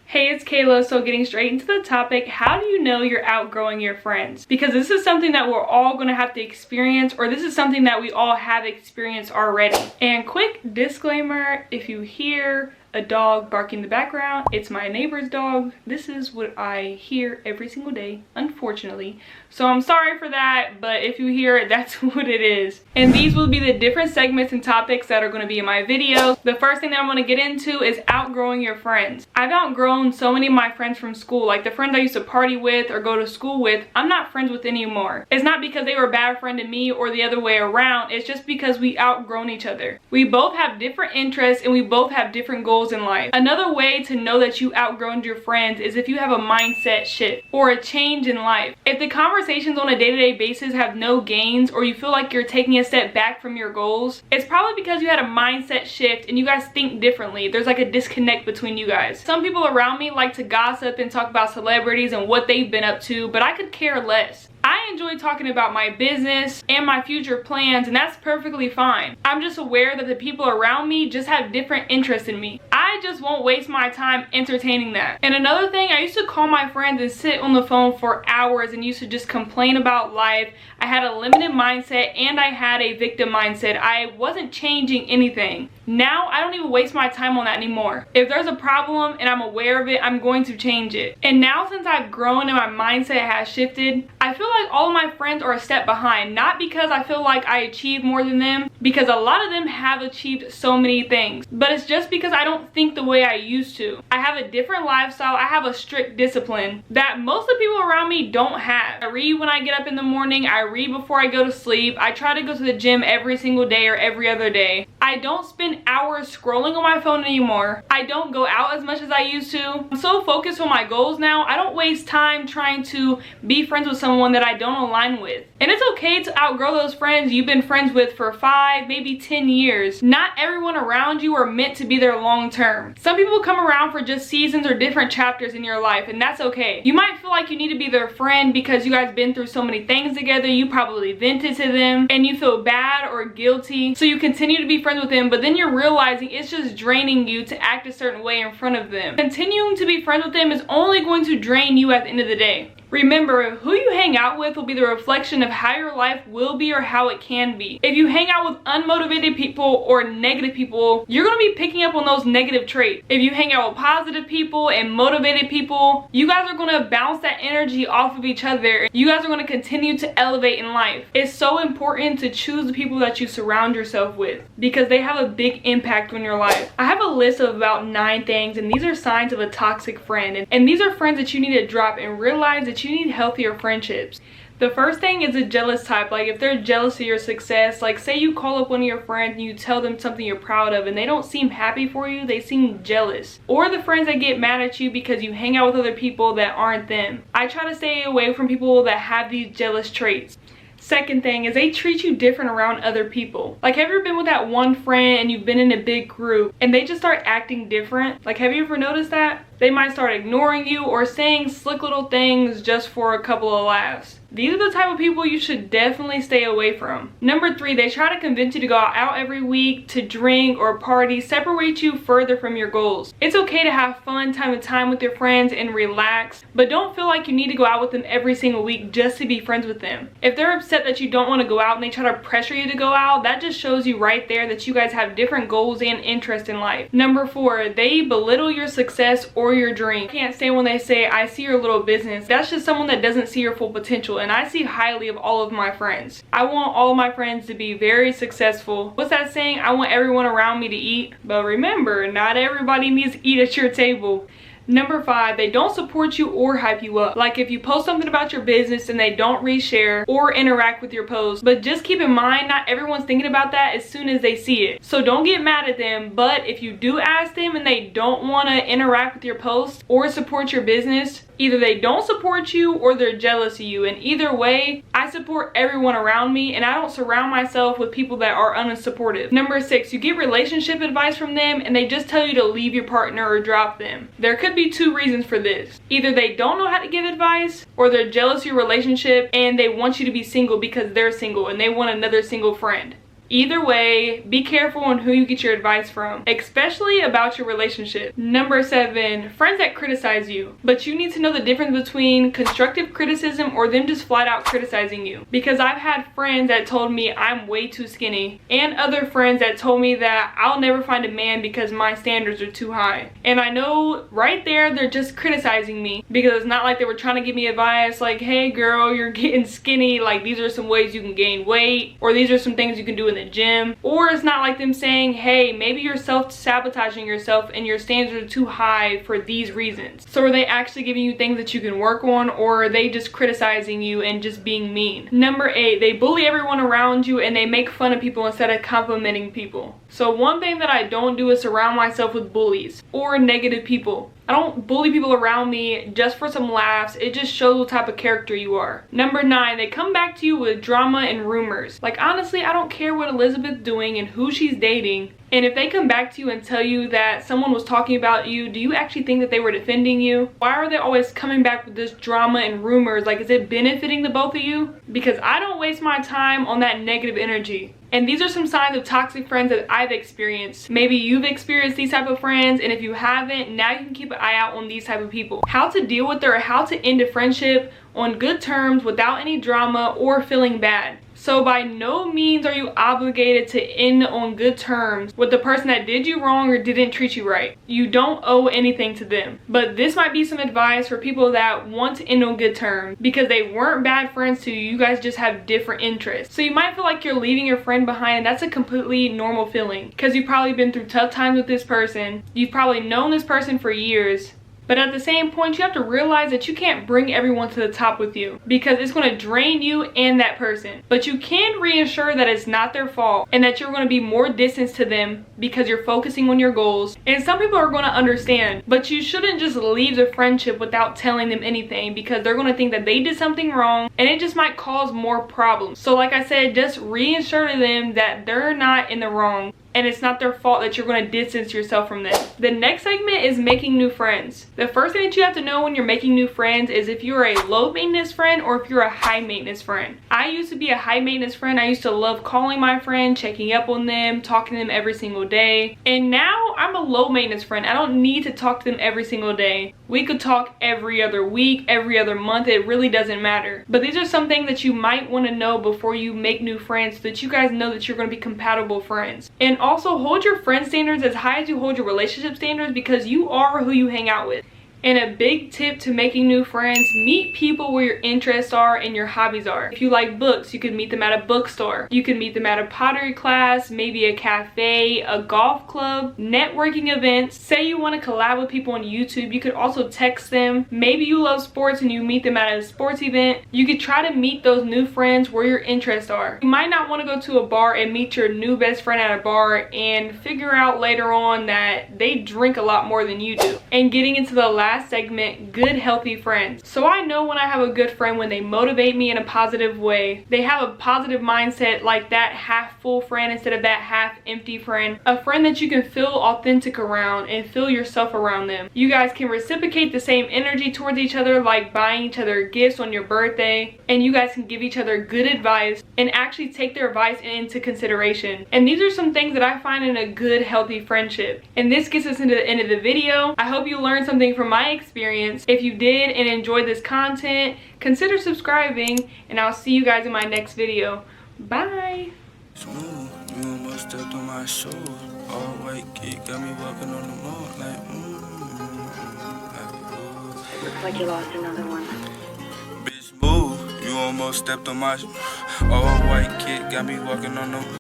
Hey, it's Kayla. So getting straight into the topic, how do you know you're outgrowing your friends? Because this is something that we're all going to have to experience, or this is something that we all have experienced already. And quick disclaimer, if you hear a dog barking in the background, it's my neighbor's dog. This is what I hear every single day, unfortunately. So I'm sorry for that, but if you hear it, that's what it is. And these will be the different segments and topics that are going to be in my video. The first thing that I want to get into is outgrowing your friends. I've outgrown so many of my friends from school, like the friends I used to party with or go to school with, I'm not friends with anymore. It's not because they were a bad friend to me or the other way around, it's just because we outgrown each other. We both have different interests and we both have different goals in life. Another way to know that you outgrown your friends is if you have a mindset shift or a change in life. If the conversations on a day-to-day basis have no gains, or you feel like you're taking a step back from your goals, it's probably because you had a mindset shift and you guys think differently. There's like a disconnect between you guys. Some people around me like to gossip and talk about celebrities and what they've been up to, but I could care less. I enjoy talking about my business and my future plans, and that's perfectly fine. I'm just aware that the people around me just have different interests in me. I just won't waste my time entertaining that. And another thing, I used to call my friends and sit on the phone for hours and used to just complain about life. I had a limited mindset and I had a victim mindset. I wasn't changing anything. Now I don't even waste my time on that anymore. If there's a problem and I'm aware of it, I'm going to change it. And now since I've grown and my mindset has shifted, I feel like all of my friends are a step behind. Not because I feel like I achieved more than them, because a lot of them have achieved so many things, but it's just because I don't think the way I used to. I have a different lifestyle. I have a strict discipline that most of the people around me don't have. I read when I get up in the morning. I read before I go to sleep. I try to go to the gym every single day or every other day. I don't spend hours scrolling on my phone anymore. I don't go out as much as I used to. I'm so focused on my goals now. I don't waste time trying to be friends with someone that I don't align with. And it's okay to outgrow those friends you've been friends with for 5, maybe 10 years. Not everyone around you are meant to be there long term. Some people come around for just seasons or different chapters in your life, and that's okay. You might feel like you need to be their friend because you guys been through so many things together. You probably vented to them and you feel bad or guilty, so you continue to be friends with them, but then you're realizing it's just draining you to act a certain way in front of them. Continuing to be friends with them is only going to drain you at the end of the day. Remember, who you hang out with will be the reflection of how your life will be or how it can be. If you hang out with unmotivated people or negative people, you're going to be picking up on those negative traits. If you hang out with positive people and motivated people, you guys are going to bounce that energy off of each other. You guys are going to continue to elevate in life. It's so important to choose the people that you surround yourself with because they have a big impact on your life. I have a list of about 9 things, and these are signs of a toxic friend. And these are friends that you need to drop and realize that you need healthier friendships. The first thing is a jealous type. Like if they're jealous of your success, like say you call up one of your friends and you tell them something you're proud of and they don't seem happy for you, they seem jealous. Or the friends that get mad at you because you hang out with other people that aren't them. I try to stay away from people that have these jealous traits. Second thing is they treat you different around other people. Like have you ever been with that one friend and you've been in a big group and they just start acting different? Like have you ever noticed that? They might start ignoring you or saying slick little things just for a couple of laughs. These are the type of people you should definitely stay away from. Number 3, they try to convince you to go out every week, to drink or party, separate you further from your goals. It's okay to have fun time to time with your friends and relax, but don't feel like you need to go out with them every single week just to be friends with them. If they're upset that you don't want to go out and they try to pressure you to go out, that just shows you right there that you guys have different goals and interests in life. Number 4, they belittle your success or your dream. I can't stand when they say, I see your little business. That's just someone that doesn't see your full potential, and I see highly of all of my friends. I want all of my friends to be very successful. What's that saying? I want everyone around me to eat. But remember, not everybody needs to eat at your table. Number 5, they don't support you or hype you up. Like if you post something about your business and they don't reshare or interact with your post. But just keep in mind, not everyone's thinking about that as soon as they see it. So don't get mad at them, but if you do ask them and they don't want to interact with your post or support your business, either they don't support you or they're jealous of you. And either way, I support everyone around me and I don't surround myself with people that are unsupportive. Number 6, you get relationship advice from them and they just tell you to leave your partner or drop them. There could be 2 reasons for this. Either they don't know how to give advice or they're jealous of your relationship and they want you to be single because they're single and they want another single friend. Either way, be careful on who you get your advice from, especially about your relationship. Number 7, friends that criticize you. But you need to know the difference between constructive criticism or them just flat out criticizing you. Because I've had friends that told me I'm way too skinny, and other friends that told me that I'll never find a man because my standards are too high. And I know right there they're just criticizing me, because it's not like they were trying to give me advice like, hey girl, you're getting skinny, like these are some ways you can gain weight, or these are some things you can do in the gym. Or it's not like them saying, hey, maybe you're self-sabotaging yourself and your standards are too high for these reasons. So are they actually giving you things that you can work on, or are they just criticizing you and just being mean? Number 8, they bully everyone around you and they make fun of people instead of complimenting people. So one thing that I don't do is surround myself with bullies or negative people. I don't bully people around me just for some laughs. It just shows what type of character you are. Number 9, they come back to you with drama and rumors. Like, honestly, I don't care what Elizabeth's doing and who she's dating. And if they come back to you and tell you that someone was talking about you, do you actually think that they were defending you? Why are they always coming back with this drama and rumors? Like, is it benefiting the both of you? Because I don't waste my time on that negative energy. And these are some signs of toxic friends that I've experienced. Maybe you've experienced these type of friends, and if you haven't, now you can keep an eye out on these type of people. How to deal with or how to end a friendship on good terms without any drama or feeling bad. So by no means are you obligated to end on good terms with the person that did you wrong or didn't treat you right. You don't owe anything to them. But this might be some advice for people that want to end on good terms because they weren't bad friends to you. You guys just have different interests. So you might feel like you're leaving your friend behind. That's a completely normal feeling because you've probably been through tough times with this person. You've probably known this person for years. But at the same point, you have to realize that you can't bring everyone to the top with you because it's going to drain you and that person. But you can reassure that it's not their fault and that you're going to be more distant to them because you're focusing on your goals. And some people are going to understand, but you shouldn't just leave the friendship without telling them anything because they're going to think that they did something wrong and it just might cause more problems. So like I said, just reassure to them that they're not in the wrong and it's not their fault that you're going to distance yourself from them. The next segment is making new friends. The first thing that you have to know when you're making new friends is if you're a low maintenance friend or if you're a high maintenance friend. I used to be a high maintenance friend. I used to love calling my friend, checking up on them, talking to them every single day. And now I'm a low maintenance friend. I don't need to talk to them every single day. We could talk every other week, every other month. It really doesn't matter. But these are some things that you might want to know before you make new friends so that you guys know that you're going to be compatible friends. And also hold your friend standards as high as you hold your relationship standards because you are who you hang out with. And a big tip to making new friends, meet people where your interests are and your hobbies are. If you like books, you could meet them at a bookstore. You could meet them at a pottery class, maybe a cafe, a golf club, networking events. Say you want to collab with people on YouTube, you could also text them. Maybe you love sports and you meet them at a sports event. You could try to meet those new friends where your interests are. You might not want to go to a bar and meet your new best friend at a bar and figure out later on that they drink a lot more than you do. And getting into the last segment, good healthy friends. So I know when I have a good friend, when they motivate me in a positive way, they have a positive mindset, like that half full friend instead of that half empty friend. A friend that you can feel authentic around and feel yourself around them. You guys can reciprocate the same energy towards each other, like buying each other gifts on your birthday, and you guys can give each other good advice and actually take their advice into consideration. And these are some things that I find in a good healthy friendship. And this gets us into the end of the video. I hope you learned something from my experience. If you did and enjoyed this content, consider subscribing, and I'll see you guys in my next video. Bye. Smooth, you almost stepped on my shoes. All white kid got me walking on the moon like Looks like you lost another one. bitch move, you almost stepped on my all white kid got me walking on the